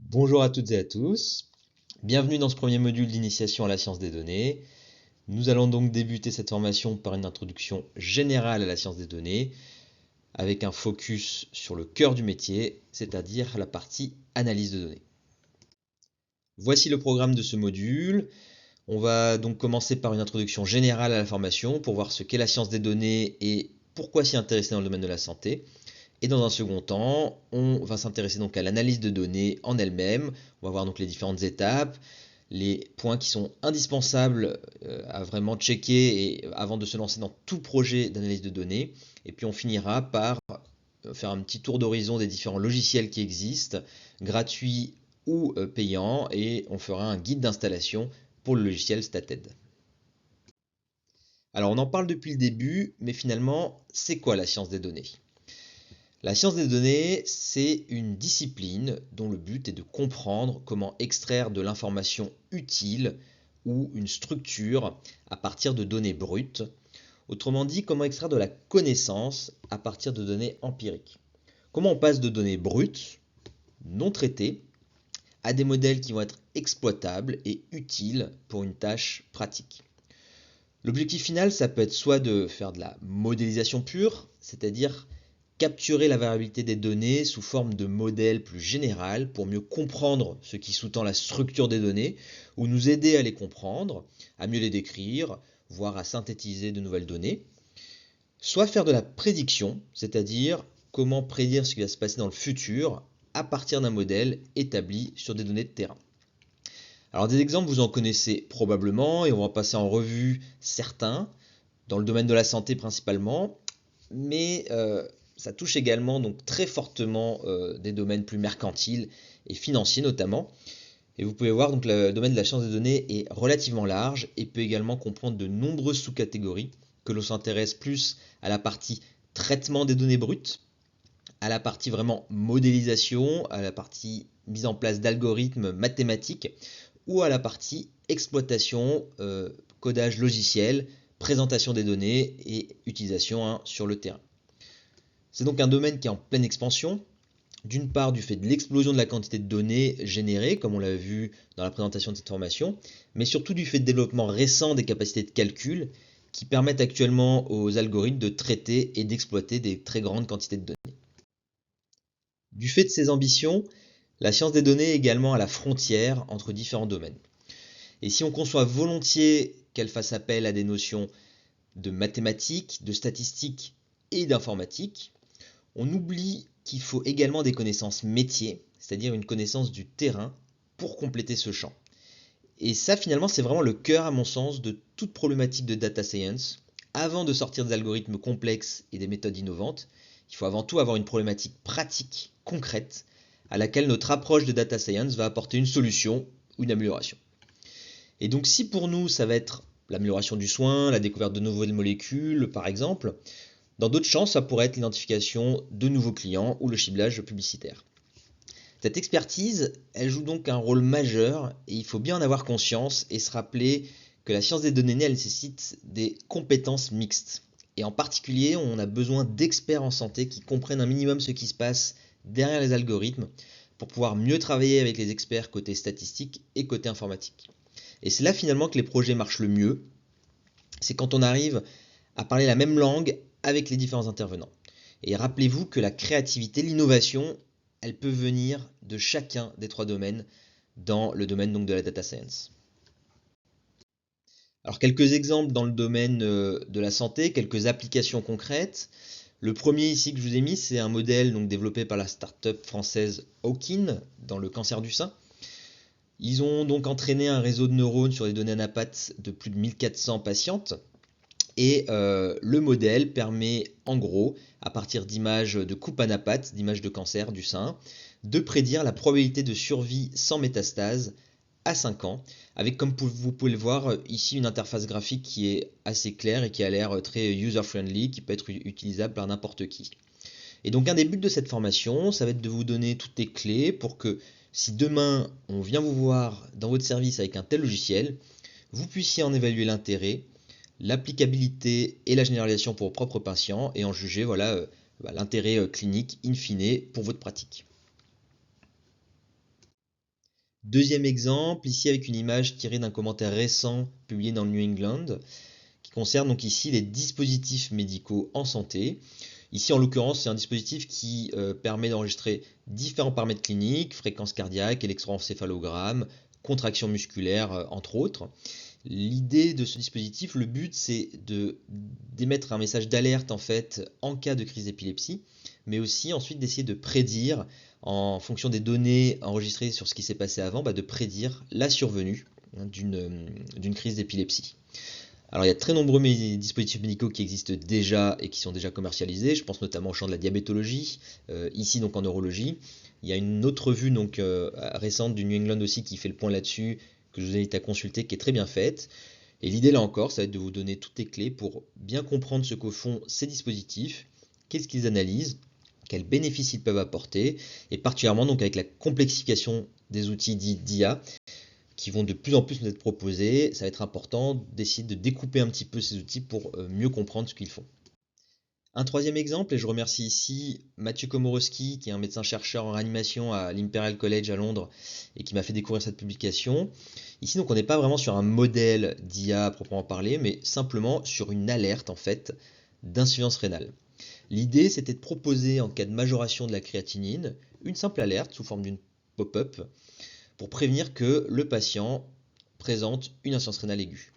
Bonjour à toutes et à tous, bienvenue dans ce premier module d'initiation à la science des données. Nous allons donc débuter cette formation par une introduction générale à la science des données, avec un focus sur le cœur du métier, c'est-à-dire la partie analyse de données. Voici le programme de ce module. On va donc commencer par une introduction générale à la formation pour voir ce qu'est la science des données et pourquoi s'y intéresser dans le domaine de la santé. Et dans un second temps, on va s'intéresser donc à l'analyse de données en elle-même. On va voir donc les différentes étapes, les points qui sont indispensables à vraiment checker avant de se lancer dans tout projet d'analyse de données. Et puis on finira par faire un petit tour d'horizon des différents logiciels qui existent, gratuits ou payants, et on fera un guide d'installation pour le logiciel StatEd. Alors on en parle depuis le début, mais finalement, c'est quoi la science des données ? La science des données, c'est une discipline dont le but est de comprendre comment extraire de l'information utile ou une structure à partir de données brutes. Autrement dit, comment extraire de la connaissance à partir de données empiriques. Comment on passe de données brutes, non traitées, à des modèles qui vont être exploitables et utiles pour une tâche pratique. L'objectif final, ça peut être soit de faire de la modélisation pure, c'est-à-dire capturer la variabilité des données sous forme de modèles plus général pour mieux comprendre ce qui sous-tend la structure des données, ou nous aider à les comprendre, à mieux les décrire, voire à synthétiser de nouvelles données. Soit faire de la prédiction, c'est-à-dire comment prédire ce qui va se passer dans le futur à partir d'un modèle établi sur des données de terrain. Alors des exemples, vous en connaissez probablement et on va passer en revue certains, dans le domaine de la santé principalement, mais ça touche également donc très fortement des domaines plus mercantiles et financiers notamment. Et vous pouvez voir donc le domaine de la science des données est relativement large et peut également comprendre de nombreuses sous-catégories, que l'on s'intéresse plus à la partie traitement des données brutes, à la partie vraiment modélisation, à la partie mise en place d'algorithmes mathématiques, ou à la partie exploitation, codage logiciel, présentation des données et utilisation sur le terrain. C'est donc un domaine qui est en pleine expansion, d'une part du fait de l'explosion de la quantité de données générées, comme on l'a vu dans la présentation de cette formation, mais surtout du fait de développement récent des capacités de calcul qui permettent actuellement aux algorithmes de traiter et d'exploiter des très grandes quantités de données. Du fait de ces ambitions, la science des données est également à la frontière entre différents domaines. Et si on conçoit volontiers qu'elle fasse appel à des notions de mathématiques, de statistiques et d'informatique, on oublie qu'il faut également des connaissances métiers, c'est-à-dire une connaissance du terrain pour compléter ce champ. Et ça, finalement, c'est vraiment le cœur, à mon sens, de toute problématique de data science. Avant de sortir des algorithmes complexes et des méthodes innovantes, il faut avant tout avoir une problématique pratique, concrète, à laquelle notre approche de data science va apporter une solution ou une amélioration. Et donc si pour nous, ça va être l'amélioration du soin, la découverte de nouvelles molécules, par exemple, dans d'autres champs, ça pourrait être l'identification de nouveaux clients ou le ciblage publicitaire. Cette expertise, elle joue donc un rôle majeur et il faut bien en avoir conscience et se rappeler que la science des données elle nécessite des compétences mixtes. Et en particulier, on a besoin d'experts en santé qui comprennent un minimum ce qui se passe derrière les algorithmes pour pouvoir mieux travailler avec les experts côté statistique et côté informatique. Et c'est là finalement que les projets marchent le mieux, c'est quand on arrive à parler la même langue avec les différents intervenants. Et rappelez-vous que la créativité, l'innovation, elle peut venir de chacun des trois domaines dans le domaine donc de la data science. Alors quelques exemples dans le domaine de la santé, quelques applications concrètes. Le premier ici que je vous ai mis, c'est un modèle donc développé par la start-up française Owkin dans le cancer du sein. Ils ont donc entraîné un réseau de neurones sur des données anapath de plus de 1400 patientes. Et le modèle permet en gros, à partir d'images de coupe anapath, d'images de cancer du sein, de prédire la probabilité de survie sans métastase à 5 ans, avec comme vous pouvez le voir ici une interface graphique qui est assez claire et qui a l'air très user-friendly, qui peut être utilisable par n'importe qui. Et donc un des buts de cette formation, ça va être de vous donner toutes les clés pour que si demain on vient vous voir dans votre service avec un tel logiciel, vous puissiez en évaluer l'intérêt, l'applicabilité et la généralisation pour vos propres patients et en juger l'intérêt clinique in fine pour votre pratique. Deuxième exemple, ici avec une image tirée d'un commentaire récent publié dans le New England, qui concerne donc ici les dispositifs médicaux en santé. Ici, en l'occurrence, c'est un dispositif qui permet d'enregistrer différents paramètres cliniques, fréquence cardiaque, électroencéphalogramme, contraction musculaire, entre autres. L'idée de ce dispositif, le but, c'est d'émettre un message d'alerte en fait en cas de crise d'épilepsie, mais aussi ensuite d'essayer de prédire, en fonction des données enregistrées sur ce qui s'est passé avant, de prédire la survenue d'une crise d'épilepsie. Alors il y a de très nombreux dispositifs médicaux qui existent déjà et qui sont déjà commercialisés. Je pense notamment au champ de la diabétologie, ici donc en neurologie. Il y a une autre revue donc récente du New England aussi qui fait le point là-dessus, que je vous invite à consulter, qui est très bien faite. Et l'idée là encore, ça va être de vous donner toutes les clés pour bien comprendre ce que font ces dispositifs, qu'est-ce qu'ils analysent, quels bénéfices ils peuvent apporter, et particulièrement donc avec la complexification des outils dits d'IA, qui vont de plus en plus nous être proposés, ça va être important d'essayer de découper un petit peu ces outils pour mieux comprendre ce qu'ils font. Un troisième exemple, et je remercie ici Mathieu Komorowski, qui est un médecin-chercheur en réanimation à l'Imperial College à Londres, et qui m'a fait découvrir cette publication. Ici, donc, on n'est pas vraiment sur un modèle d'IA à proprement parler, mais simplement sur une alerte, en fait, d'insuffisance rénale. L'idée, c'était de proposer, en cas de majoration de la créatinine, une simple alerte sous forme d'une pop-up, pour prévenir que le patient présente une insuffisance rénale aiguë.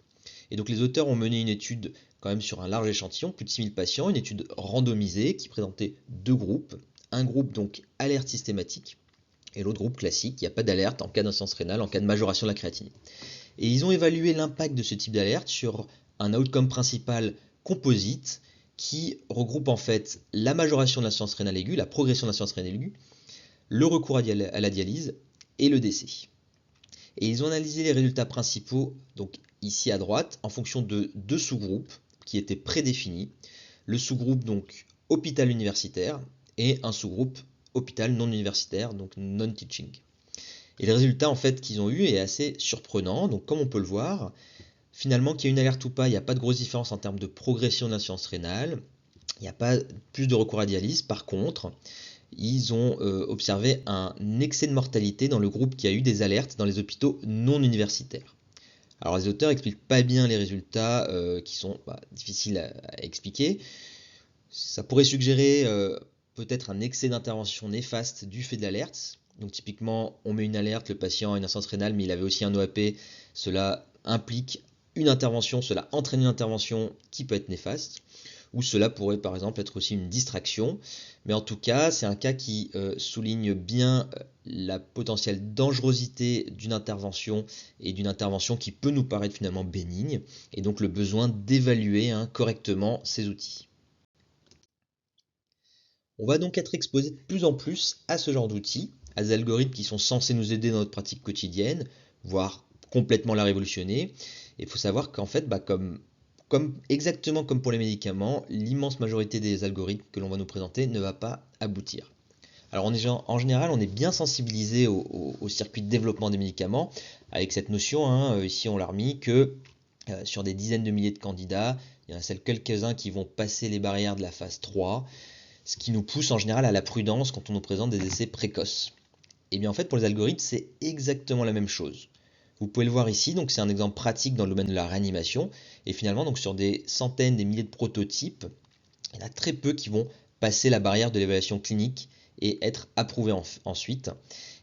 Et donc les auteurs ont mené une étude quand même sur un large échantillon, plus de 6000 patients, une étude randomisée qui présentait deux groupes. Un groupe donc alerte systématique et l'autre groupe classique, il n'y a pas d'alerte en cas d'insuffisance rénale, en cas de majoration de la créatinine. Et ils ont évalué l'impact de ce type d'alerte sur un outcome principal composite qui regroupe en fait la majoration de l'insuffisance rénale aiguë, la progression de l'insuffisance rénale aiguë, le recours à la dialyse et le décès. Et ils ont analysé les résultats principaux, donc ici à droite, en fonction de deux sous-groupes qui étaient prédéfinis. Le sous-groupe donc hôpital universitaire et un sous-groupe hôpital non universitaire, donc non-teaching. Et le résultat en fait qu'ils ont eu est assez surprenant. Donc comme on peut le voir, finalement qu'il y ait une alerte ou pas, il n'y a pas de grosse différence en termes de progression de l'insuffisance rénale. Il n'y a pas plus de recours à dialyse. Par contre, ils ont observé un excès de mortalité dans le groupe qui a eu des alertes dans les hôpitaux non universitaires. Alors les auteurs n'expliquent pas bien les résultats qui sont difficiles à expliquer. Ça pourrait suggérer peut-être un excès d'intervention néfaste du fait de l'alerte. Donc typiquement, on met une alerte, le patient a une insuffisance rénale, mais il avait aussi un OAP. Cela implique une intervention, cela entraîne une intervention qui peut être néfaste. Ou cela pourrait par exemple être aussi une distraction. Mais en tout cas, c'est un cas qui souligne bien la potentielle dangerosité d'une intervention et d'une intervention qui peut nous paraître finalement bénigne, et donc le besoin d'évaluer correctement ces outils. On va donc être exposé de plus en plus à ce genre d'outils, à des algorithmes qui sont censés nous aider dans notre pratique quotidienne, voire complètement la révolutionner. Et il faut savoir qu'en fait, exactement comme pour les médicaments, l'immense majorité des algorithmes que l'on va nous présenter ne va pas aboutir. Alors en général, on est bien sensibilisé au circuit de développement des médicaments, avec cette notion, ici on l'a remis, que sur des dizaines de milliers de candidats, il y en a seuls quelques-uns qui vont passer les barrières de la phase 3, ce qui nous pousse en général à la prudence quand on nous présente des essais précoces. Et bien en fait pour les algorithmes, c'est exactement la même chose. Vous pouvez le voir ici, donc c'est un exemple pratique dans le domaine de la réanimation, et finalement donc sur des centaines, des milliers de prototypes, il y en a très peu qui vont passer la barrière de l'évaluation clinique et être approuvés ensuite.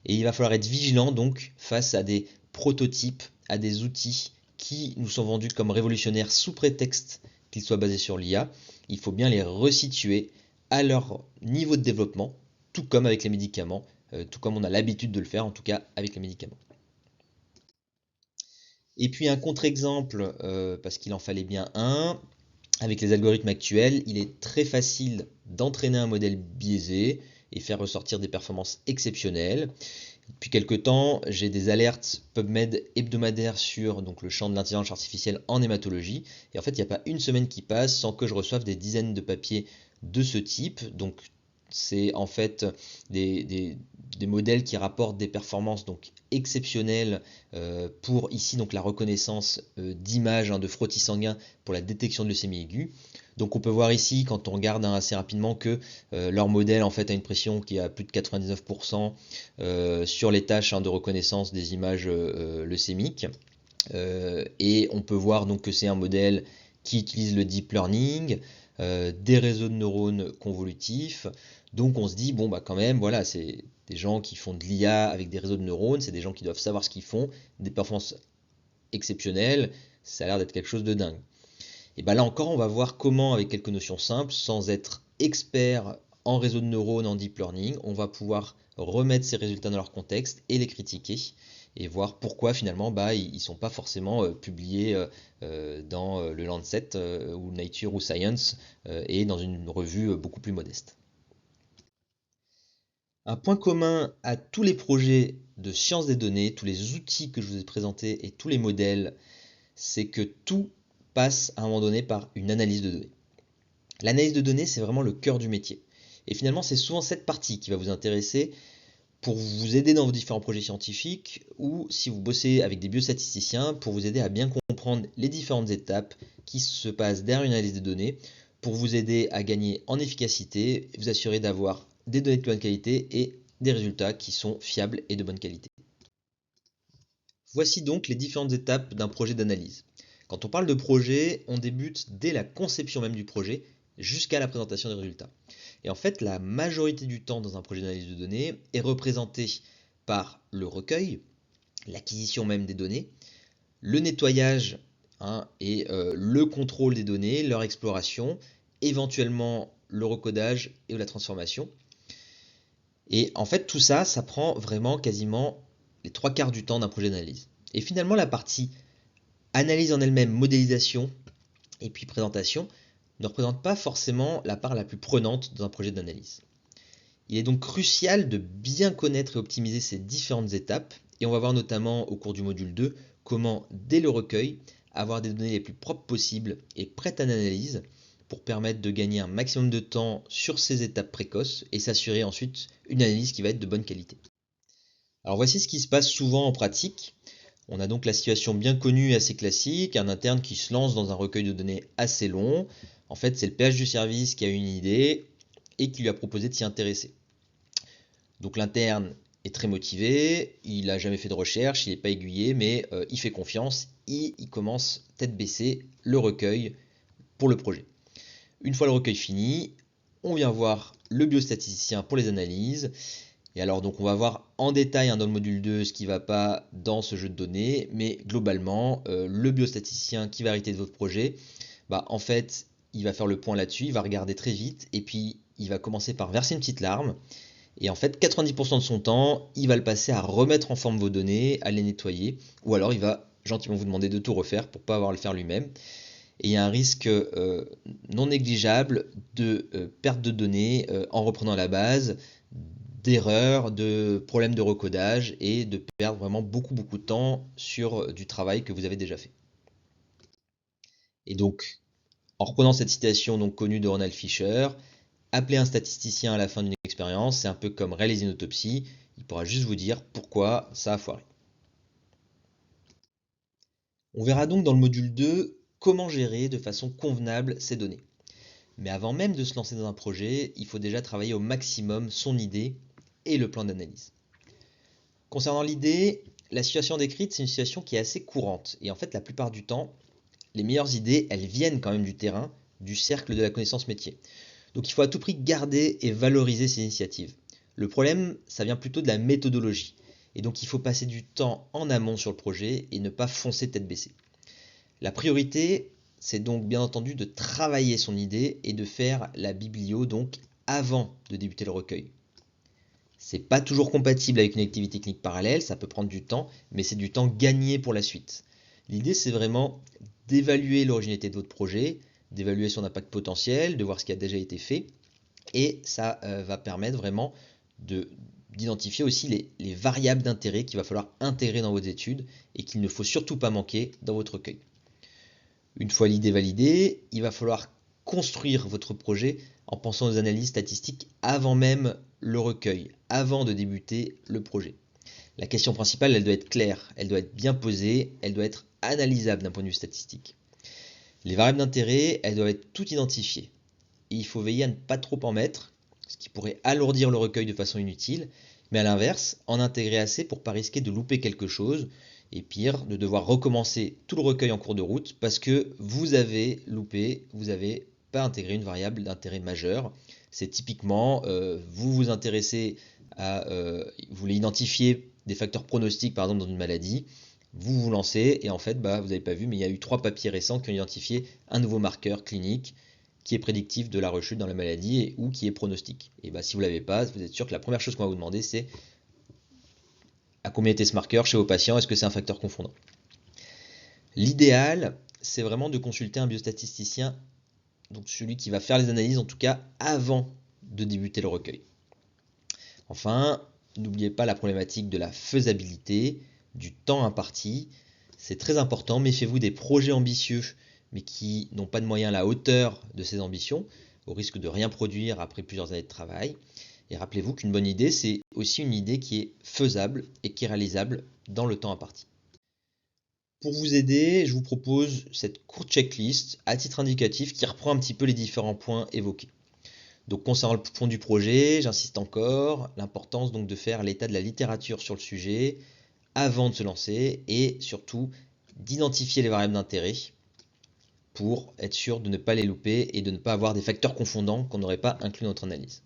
Et il va falloir être vigilant donc face à des prototypes, à des outils qui nous sont vendus comme révolutionnaires sous prétexte qu'ils soient basés sur l'IA. Il faut bien les resituer à leur niveau de développement, tout comme avec les médicaments, tout comme on a l'habitude de le faire en tout cas avec les médicaments. Et puis un contre-exemple, parce qu'il en fallait bien un, avec les algorithmes actuels, il est très facile d'entraîner un modèle biaisé et faire ressortir des performances exceptionnelles. Depuis quelques temps, j'ai des alertes PubMed hebdomadaires sur donc, le champ de l'intelligence artificielle en hématologie. Et en fait, il n'y a pas une semaine qui passe sans que je reçoive des dizaines de papiers de ce type. Donc, c'est en fait des modèles qui rapportent des performances donc exceptionnelles pour ici donc la reconnaissance d'images de frottis sanguins pour la détection de leucémie aiguë. Donc on peut voir ici, quand on regarde assez rapidement, que leur modèle en fait a une pression qui est à plus de 99% sur les tâches de reconnaissance des images leucémiques. Et on peut voir donc que c'est un modèle qui utilise le deep learning, des réseaux de neurones convolutifs. Donc on se dit, bon bah quand même, voilà, c'est des gens qui font de l'IA avec des réseaux de neurones, c'est des gens qui doivent savoir ce qu'ils font, des performances exceptionnelles, ça a l'air d'être quelque chose de dingue. Et bien là encore, on va voir comment, avec quelques notions simples, sans être expert en réseau de neurones, en deep learning, on va pouvoir remettre ces résultats dans leur contexte et les critiquer et voir pourquoi finalement ils ne sont pas forcément publiés dans le Lancet ou Nature ou Science et dans une revue beaucoup plus modeste. Un point commun à tous les projets de sciences des données, tous les outils que je vous ai présentés et tous les modèles, c'est que tout passe à un moment donné par une analyse de données. L'analyse de données, c'est vraiment le cœur du métier. Et finalement, c'est souvent cette partie qui va vous intéresser pour vous aider dans vos différents projets scientifiques ou si vous bossez avec des biostatisticiens pour vous aider à bien comprendre les différentes étapes qui se passent derrière une analyse de données pour vous aider à gagner en efficacité et vous assurer d'avoir des données de bonne qualité et des résultats qui sont fiables et de bonne qualité. Voici donc les différentes étapes d'un projet d'analyse. Quand on parle de projet, on débute dès la conception même du projet jusqu'à la présentation des résultats. Et en fait, la majorité du temps dans un projet d'analyse de données est représentée par le recueil, l'acquisition même des données, le nettoyage et le contrôle des données, leur exploration, éventuellement le recodage et la transformation. Et en fait, tout ça, ça prend vraiment quasiment les 3/4 du temps d'un projet d'analyse. Et finalement, la partie analyse en elle-même, modélisation et puis présentation ne représente pas forcément la part la plus prenante dans un projet d'analyse. Il est donc crucial de bien connaître et optimiser ces différentes étapes et on va voir notamment au cours du module 2 comment, dès le recueil, avoir des données les plus propres possibles et prêtes à l'analyse pour permettre de gagner un maximum de temps sur ces étapes précoces et s'assurer ensuite une analyse qui va être de bonne qualité. Alors voici ce qui se passe souvent en pratique. On a donc la situation bien connue et assez classique, un interne qui se lance dans un recueil de données assez long. En fait, c'est le PH du service qui a une idée et qui lui a proposé de s'y intéresser. Donc l'interne est très motivé, il n'a jamais fait de recherche, il n'est pas aiguillé, mais il fait confiance et il commence tête baissée le recueil pour le projet. Une fois le recueil fini, on vient voir le biostatisticien pour les analyses. Et alors donc on va voir en détail dans le module 2 ce qui ne va pas dans ce jeu de données, mais globalement le biostatisticien qui va hériter de votre projet, en fait il va faire le point là-dessus, il va regarder très vite et puis il va commencer par verser une petite larme. Et en fait 90% de son temps il va le passer à remettre en forme vos données, à les nettoyer, ou alors il va gentiment vous demander de tout refaire pour ne pas avoir à le faire lui-même. Et il y a un risque non négligeable de perte de données en reprenant la base, d'erreurs, de problèmes de recodage et de perdre vraiment beaucoup de temps sur du travail que vous avez déjà fait. Et donc, en reprenant cette citation donc connue de Ronald Fisher, appeler un statisticien à la fin d'une expérience, c'est un peu comme réaliser une autopsie, il pourra juste vous dire pourquoi ça a foiré. On verra donc dans le module 2 comment gérer de façon convenable ces données. Mais avant même de se lancer dans un projet, il faut déjà travailler au maximum son idée et le plan d'analyse. Concernant l'idée, la situation décrite, c'est une situation qui est assez courante. Et en fait, la plupart du temps, les meilleures idées, elles viennent quand même du terrain, du cercle de la connaissance métier. Donc il faut à tout prix garder et valoriser ces initiatives. Le problème, ça vient plutôt de la méthodologie. Et donc il faut passer du temps en amont sur le projet et ne pas foncer tête baissée. La priorité, c'est donc bien entendu de travailler son idée et de faire la biblio donc avant de débuter le recueil. C'est pas toujours compatible avec une activité technique parallèle, ça peut prendre du temps, mais c'est du temps gagné pour la suite. L'idée, c'est vraiment d'évaluer l'originalité de votre projet, d'évaluer son impact potentiel, de voir ce qui a déjà été fait, et ça va permettre vraiment d'identifier aussi les variables d'intérêt qu'il va falloir intégrer dans vos études et qu'il ne faut surtout pas manquer dans votre recueil. Une fois l'idée validée, il va falloir construire votre projet en pensant aux analyses statistiques avant même le recueil, avant de débuter le projet. La question principale, elle doit être claire, elle doit être bien posée, elle doit être analysable d'un point de vue statistique. Les variables d'intérêt, elles doivent être toutes identifiées. Et il faut veiller à ne pas trop en mettre, ce qui pourrait alourdir le recueil de façon inutile, mais à l'inverse, en intégrer assez pour ne pas risquer de louper quelque chose, et pire, de devoir recommencer tout le recueil en cours de route parce que vous avez loupé, vous n'avez pas intégré une variable d'intérêt majeur. C'est typiquement, vous vous intéressez à, vous voulez identifier des facteurs pronostiques par exemple dans une maladie, vous vous lancez et en fait vous n'avez pas vu mais il y a eu 3 papiers récents qui ont identifié un nouveau marqueur clinique qui est prédictif de la rechute dans la maladie ou qui est pronostique. Et si vous ne l'avez pas, vous êtes sûr que la première chose qu'on va vous demander c'est à combien était ce marqueur chez vos patients, est-ce que c'est un facteur confondant. L'idéal, c'est vraiment de consulter un biostatisticien, donc celui qui va faire les analyses en tout cas avant de débuter le recueil. Enfin, n'oubliez pas la problématique de la faisabilité, du temps imparti. C'est très important, méfiez-vous des projets ambitieux mais qui n'ont pas de moyens à la hauteur de ces ambitions, au risque de rien produire après plusieurs années de travail. Et rappelez-vous qu'une bonne idée, c'est aussi une idée qui est faisable et qui est réalisable dans le temps imparti. Pour vous aider, je vous propose cette courte checklist à titre indicatif qui reprend un petit peu les différents points évoqués. Donc concernant le fond du projet, j'insiste encore, l'importance donc de faire l'état de la littérature sur le sujet avant de se lancer et surtout d'identifier les variables d'intérêt pour être sûr de ne pas les louper et de ne pas avoir des facteurs confondants qu'on n'aurait pas inclus dans notre analyse.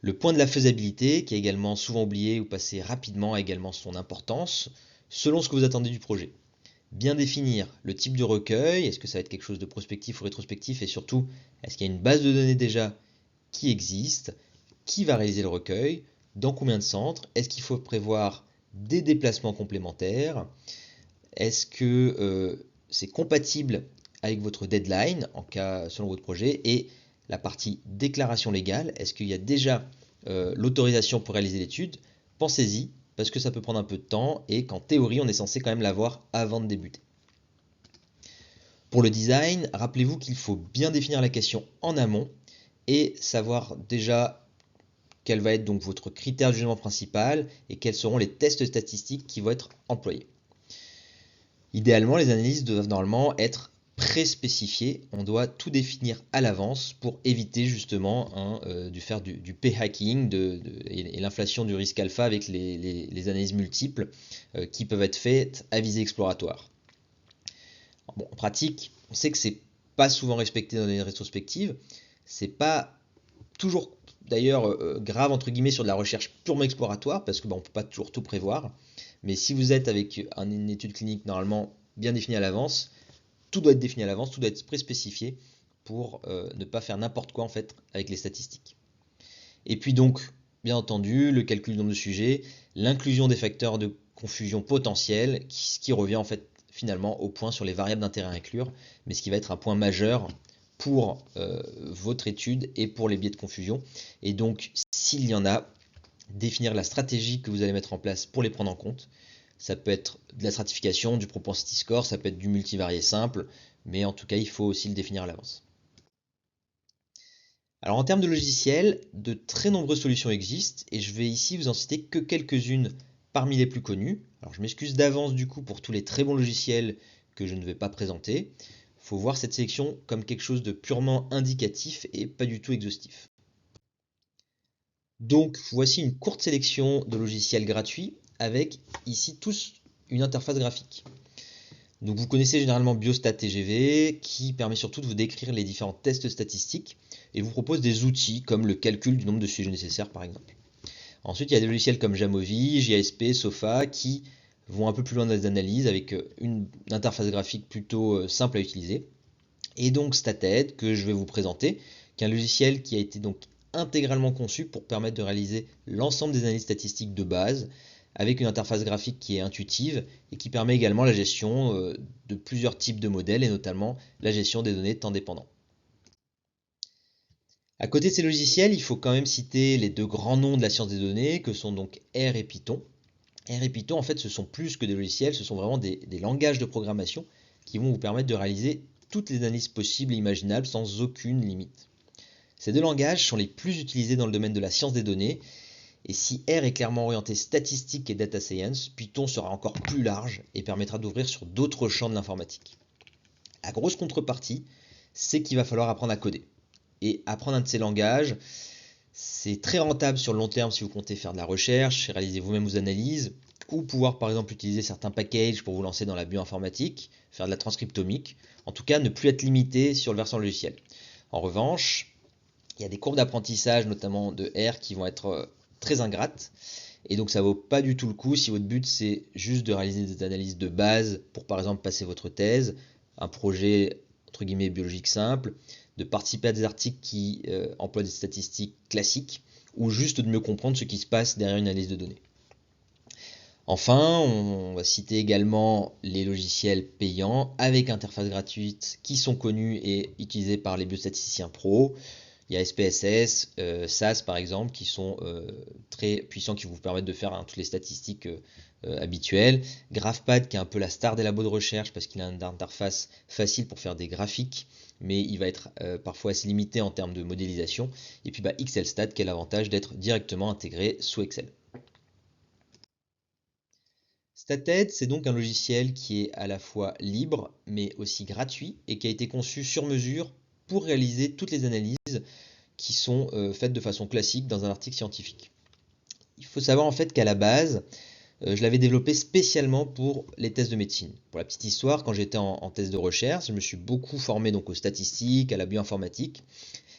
Le point de la faisabilité, qui est également souvent oublié ou passé rapidement, a également son importance, selon ce que vous attendez du projet. Bien définir le type de recueil, est-ce que ça va être quelque chose de prospectif ou rétrospectif, et surtout, est-ce qu'il y a une base de données déjà qui existe, qui va réaliser le recueil, dans combien de centres, est-ce qu'il faut prévoir des déplacements complémentaires, est-ce que c'est compatible avec votre deadline, en cas selon votre projet, et la partie déclaration légale, est-ce qu'il y a déjà l'autorisation pour réaliser l'étude? Pensez-y, parce que ça peut prendre un peu de temps, et qu'en théorie, on est censé quand même l'avoir avant de débuter. Pour le design, rappelez-vous qu'il faut bien définir la question en amont, et savoir déjà quel va être donc votre critère de jugement principal, et quels seront les tests statistiques qui vont être employés. Idéalement, les analyses doivent normalement être pré-spécifiées. On doit tout définir à l'avance pour éviter justement de faire du p-hacking et l'inflation du risque alpha avec les analyses multiples qui peuvent être faites à visée exploratoire. Bon, en pratique, on sait que c'est pas souvent respecté dans les rétrospectives. C'est pas toujours d'ailleurs grave entre guillemets sur de la recherche purement exploratoire parce que on peut pas toujours tout prévoir. Mais si vous êtes avec une étude clinique normalement bien définie à l'avance, tout doit être défini à l'avance, tout doit être préspécifié pour ne pas faire n'importe quoi en fait avec les statistiques. Et puis donc, bien entendu, le calcul du nombre de sujets, l'inclusion des facteurs de confusion potentiels, ce qui revient en fait finalement au point sur les variables d'intérêt à inclure, mais ce qui va être un point majeur pour votre étude et pour les biais de confusion. Et donc, s'il y en a, définir la stratégie que vous allez mettre en place pour les prendre en compte. Ça peut être de la stratification, du propensity score, ça peut être du multivarié simple, mais en tout cas, il faut aussi le définir à l'avance. Alors en termes de logiciels, de très nombreuses solutions existent, et je vais ici vous en citer que quelques-unes parmi les plus connues. Alors je m'excuse d'avance du coup pour tous les très bons logiciels que je ne vais pas présenter. Il faut voir cette sélection comme quelque chose de purement indicatif et pas du tout exhaustif. Donc voici une courte sélection de logiciels gratuits avec ici tous une interface graphique. Donc vous connaissez généralement Biostat TGV qui permet surtout de vous décrire les différents tests statistiques et vous propose des outils comme le calcul du nombre de sujets nécessaires par exemple. Ensuite il y a des logiciels comme Jamovi, JASP, Sofa qui vont un peu plus loin dans les analyses avec une interface graphique plutôt simple à utiliser. Et donc StatEd que je vais vous présenter, qui est un logiciel qui a été donc intégralement conçu pour permettre de réaliser l'ensemble des analyses statistiques de base avec une interface graphique qui est intuitive et qui permet également la gestion de plusieurs types de modèles et notamment la gestion des données temps dépendants. À côté de ces logiciels, il faut quand même citer les deux grands noms de la science des données que sont donc R et Python. R et Python en fait ce sont plus que des logiciels, ce sont vraiment des langages de programmation qui vont vous permettre de réaliser toutes les analyses possibles et imaginables sans aucune limite. Ces deux langages sont les plus utilisés dans le domaine de la science des données, et si R est clairement orienté statistique et data science, Python sera encore plus large et permettra d'ouvrir sur d'autres champs de l'informatique. La grosse contrepartie, c'est qu'il va falloir apprendre à coder. Et apprendre un de ces langages, c'est très rentable sur le long terme si vous comptez faire de la recherche, réaliser vous-même vos analyses, ou pouvoir par exemple utiliser certains packages pour vous lancer dans la bioinformatique, faire de la transcriptomique, en tout cas ne plus être limité sur le versant logiciel. En revanche, il y a des courbes d'apprentissage, notamment de R, qui vont être très ingrates, et donc ça ne vaut pas du tout le coup si votre but c'est juste de réaliser des analyses de base pour par exemple passer votre thèse, un projet entre guillemets biologique simple, de participer à des articles qui emploient des statistiques classiques, ou juste de mieux comprendre ce qui se passe derrière une analyse de données. Enfin, on va citer également les logiciels payants avec interface gratuite qui sont connus et utilisés par les biostatisticiens pros. Il y a SPSS, SAS par exemple, qui sont très puissants, qui vous permettent de faire toutes les statistiques habituelles. GraphPad, qui est un peu la star des labos de recherche parce qu'il a une interface facile pour faire des graphiques, mais il va être parfois assez limité en termes de modélisation. Et puis XLStat, qui a l'avantage d'être directement intégré sous Excel. StatEd, c'est donc un logiciel qui est à la fois libre, mais aussi gratuit, et qui a été conçu sur mesure pour réaliser toutes les analyses qui sont faites de façon classique dans un article scientifique. Il faut savoir en fait qu'à la base, je l'avais développé spécialement pour les thèses de médecine. Pour la petite histoire, quand j'étais en thèse de recherche, je me suis beaucoup formé donc aux statistiques, à la bioinformatique,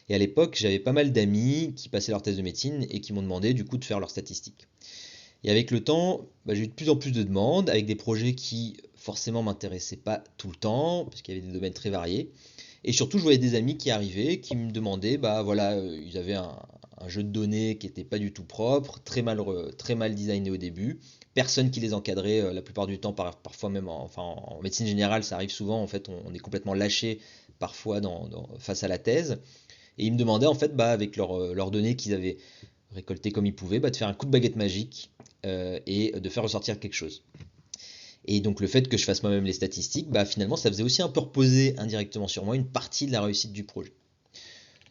et à l'époque, j'avais pas mal d'amis qui passaient leur thèse de médecine et qui m'ont demandé du coup de faire leurs statistiques. Et avec le temps, j'ai eu de plus en plus de demandes, avec des projets qui forcément m'intéressaient pas tout le temps, parce qu'il y avait des domaines très variés. Et surtout, je voyais des amis qui arrivaient, qui me demandaient, ils avaient un jeu de données qui n'était pas du tout propre, très mal designé au début, personne qui les encadrait la plupart du temps, parfois même en médecine générale, ça arrive souvent, en fait, on est complètement lâché parfois face à la thèse. Et ils me demandaient, en fait, avec leurs données qu'ils avaient récoltées comme ils pouvaient, de faire un coup de baguette magique et de faire ressortir quelque chose. Et donc le fait que je fasse moi-même les statistiques, finalement ça faisait aussi un peu reposer indirectement sur moi une partie de la réussite du projet.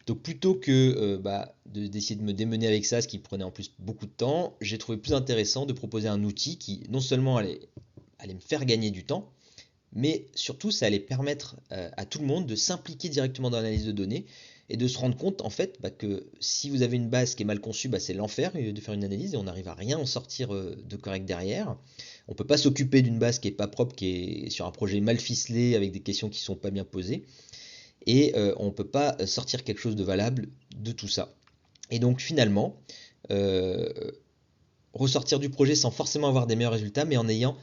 Donc plutôt que d'essayer de me démener avec ça, ce qui prenait en plus beaucoup de temps, j'ai trouvé plus intéressant de proposer un outil qui non seulement allait me faire gagner du temps, mais surtout ça allait permettre à tout le monde de s'impliquer directement dans l'analyse de données et de se rendre compte en fait que si vous avez une base qui est mal conçue, c'est l'enfer de faire une analyse et on n'arrive à rien en sortir de correct derrière. On ne peut pas s'occuper d'une base qui n'est pas propre, qui est sur un projet mal ficelé avec des questions qui ne sont pas bien posées et on ne peut pas sortir quelque chose de valable de tout ça. Et donc finalement, ressortir du projet sans forcément avoir des meilleurs résultats, mais en ayant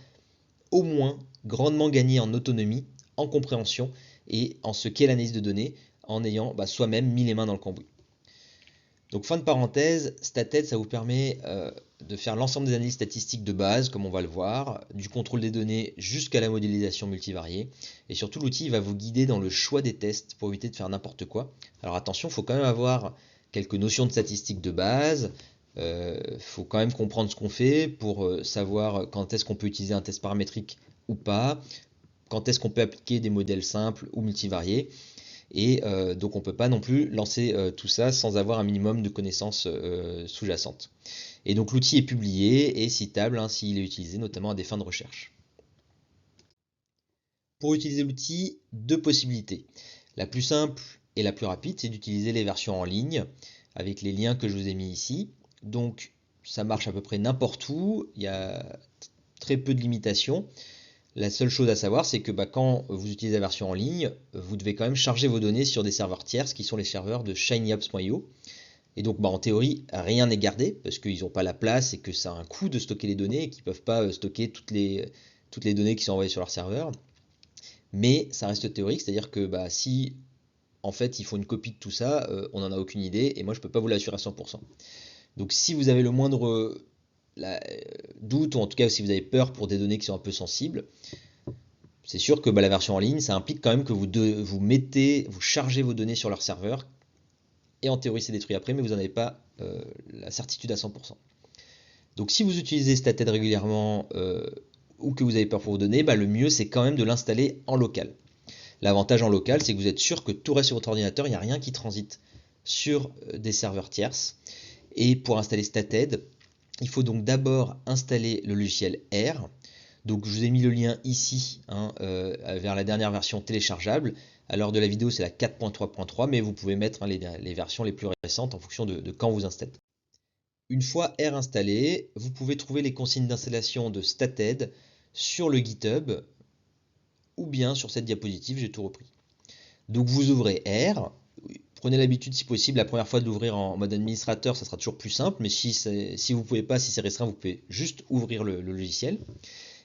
au moins grandement gagné en autonomie, en compréhension et en ce qu'est l'analyse de données, en ayant soi-même mis les mains dans le cambouis. Donc fin de parenthèse, StatEd, ça vous permet de faire l'ensemble des analyses statistiques de base, comme on va le voir, du contrôle des données jusqu'à la modélisation multivariée. Et surtout, l'outil va vous guider dans le choix des tests pour éviter de faire n'importe quoi. Alors attention, il faut quand même avoir quelques notions de statistiques de base. Faut quand même comprendre ce qu'on fait pour savoir quand est-ce qu'on peut utiliser un test paramétrique ou pas, quand est-ce qu'on peut appliquer des modèles simples ou multivariés. Et donc on ne peut pas non plus lancer tout ça sans avoir un minimum de connaissances sous-jacentes. Et donc l'outil est publié et citable s'il est utilisé notamment à des fins de recherche. Pour utiliser l'outil, deux possibilités. La plus simple et la plus rapide, c'est d'utiliser les versions en ligne avec les liens que je vous ai mis ici. Donc ça marche à peu près n'importe où, il y a très peu de limitations. La seule chose à savoir, c'est que quand vous utilisez la version en ligne, vous devez quand même charger vos données sur des serveurs tierces qui sont les serveurs de shinyapps.io. Et donc en théorie, rien n'est gardé parce qu'ils n'ont pas la place et que ça a un coût de stocker les données et qu'ils ne peuvent pas stocker toutes les données qui sont envoyées sur leur serveur. Mais ça reste théorique, c'est-à-dire que si en fait il faut une copie de tout ça, on n'en a aucune idée et moi je ne peux pas vous l'assurer à 100%. Donc si vous avez le moindre doute, ou en tout cas si vous avez peur pour des données qui sont un peu sensibles, c'est sûr que la version en ligne, ça implique quand même que vous chargez vos données sur leur serveur, et en théorie c'est détruit après, mais vous n'en avez pas la certitude à 100%. Donc si vous utilisez StatEd régulièrement ou que vous avez peur pour vos données, le mieux c'est quand même de l'installer en local. L'avantage en local, c'est que vous êtes sûr que tout reste sur votre ordinateur, il n'y a rien qui transite sur des serveurs tierces. Et pour installer StatEd, il faut donc d'abord installer le logiciel R. Donc je vous ai mis le lien ici vers la dernière version téléchargeable. À l'heure de la vidéo, c'est la 4.3.3, mais vous pouvez mettre les versions les plus récentes en fonction de quand vous installez. Une fois R installé, vous pouvez trouver les consignes d'installation de Stated sur le GitHub ou bien sur cette diapositive, j'ai tout repris. Donc vous ouvrez R, prenez l'habitude si possible la première fois de l'ouvrir en mode administrateur, ça sera toujours plus simple, mais si vous ne pouvez pas, si c'est restreint, vous pouvez juste ouvrir le logiciel.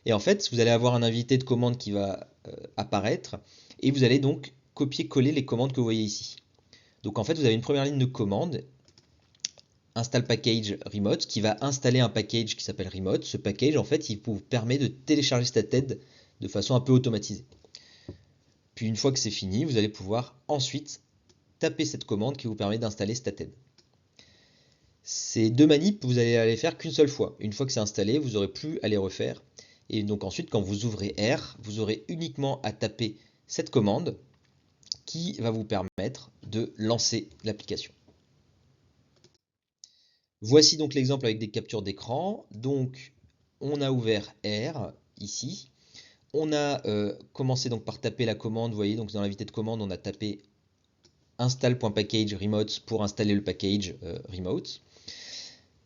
Et en fait, vous allez avoir un invité de commande qui va apparaître et vous allez donc copier-coller les commandes que vous voyez ici. Donc en fait, vous avez une première ligne de commande, install package remote, qui va installer un package qui s'appelle remote. Ce package, en fait, il vous permet de télécharger Stated de façon un peu automatisée. Puis une fois que c'est fini, vous allez pouvoir ensuite taper cette commande qui vous permet d'installer Stated. Ces deux manips, vous allez les faire qu'une seule fois. Une fois que c'est installé, vous n'aurez plus à les refaire. Et donc ensuite, quand vous ouvrez R, vous aurez uniquement à taper cette commande qui va vous permettre de lancer l'application. Voici donc l'exemple avec des captures d'écran. Donc on a ouvert R ici. On a commencé donc par taper la commande. Vous voyez, donc dans l'invité de commande, on a tapé install.package remote pour installer le package remote.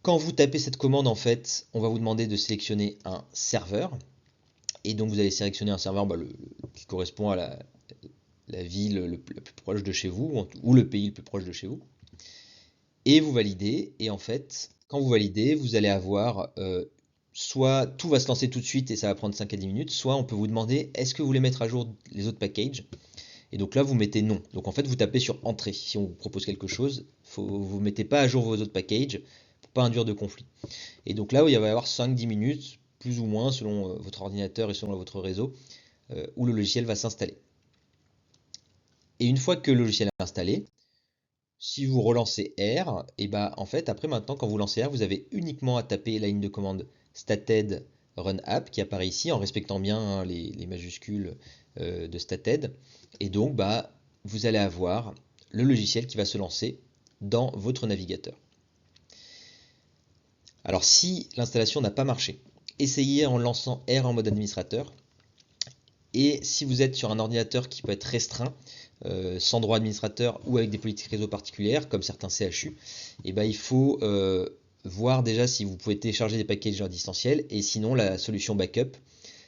Quand vous tapez cette commande, en fait, on va vous demander de sélectionner un serveur. Et donc vous allez sélectionner un serveur qui correspond à la ville la plus proche de chez vous, ou le pays le plus proche de chez vous. Et vous validez. Et en fait, quand vous validez, vous allez avoir soit tout va se lancer tout de suite et ça va prendre 5 à 10 minutes, soit on peut vous demander est-ce que vous voulez mettre à jour les autres packages. Et donc là, vous mettez non. Donc en fait, vous tapez sur entrée. Si on vous propose quelque chose, vous ne mettez pas à jour vos autres packages pour pas induire de conflit. Et donc là, il va y avoir 5-10 minutes, plus ou moins, selon votre ordinateur et selon votre réseau, où le logiciel va s'installer. Et une fois que le logiciel est installé, si vous relancez R, et bah en fait, après maintenant, quand vous lancez R, vous avez uniquement à taper la ligne de commande stated run app qui apparaît ici en respectant bien les majuscules de stated. Et donc, bah, vous allez avoir le logiciel qui va se lancer dans votre navigateur. Alors, si l'installation n'a pas marché, essayez en lançant R en mode administrateur. Et si vous êtes sur un ordinateur qui peut être restreint, sans droit administrateur ou avec des politiques réseau particulières, comme certains CHU, et ben il faut voir déjà si vous pouvez télécharger des packages distanciels. Et sinon, la solution backup,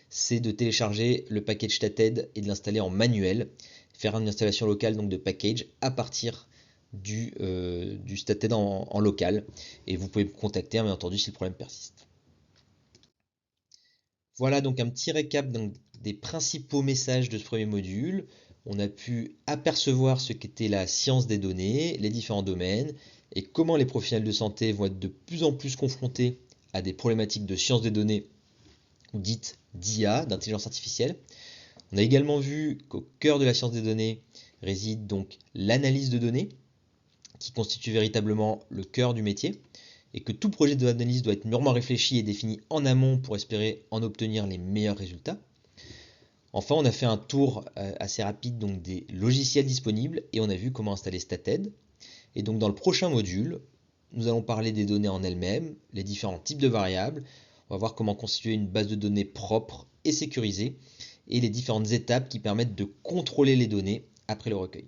c'est de télécharger le package Stated et de l'installer en manuel, faire une installation locale donc de package à partir du Stated en local. Et vous pouvez me contacter, bien entendu, si le problème persiste. Voilà donc un petit récap des principaux messages de ce premier module. On a pu apercevoir ce qu'était la science des données, les différents domaines, et comment les professionnels de santé vont être de plus en plus confrontés à des problématiques de science des données, dites d'IA, d'intelligence artificielle. On a également vu qu'au cœur de la science des données réside donc l'analyse de données, qui constitue véritablement le cœur du métier, et que tout projet d'analyse doit être mûrement réfléchi et défini en amont pour espérer en obtenir les meilleurs résultats. Enfin, on a fait un tour assez rapide donc, des logiciels disponibles et on a vu comment installer Stated. Et donc dans le prochain module, nous allons parler des données en elles-mêmes, les différents types de variables, on va voir comment constituer une base de données propre et sécurisée, et les différentes étapes qui permettent de contrôler les données après le recueil.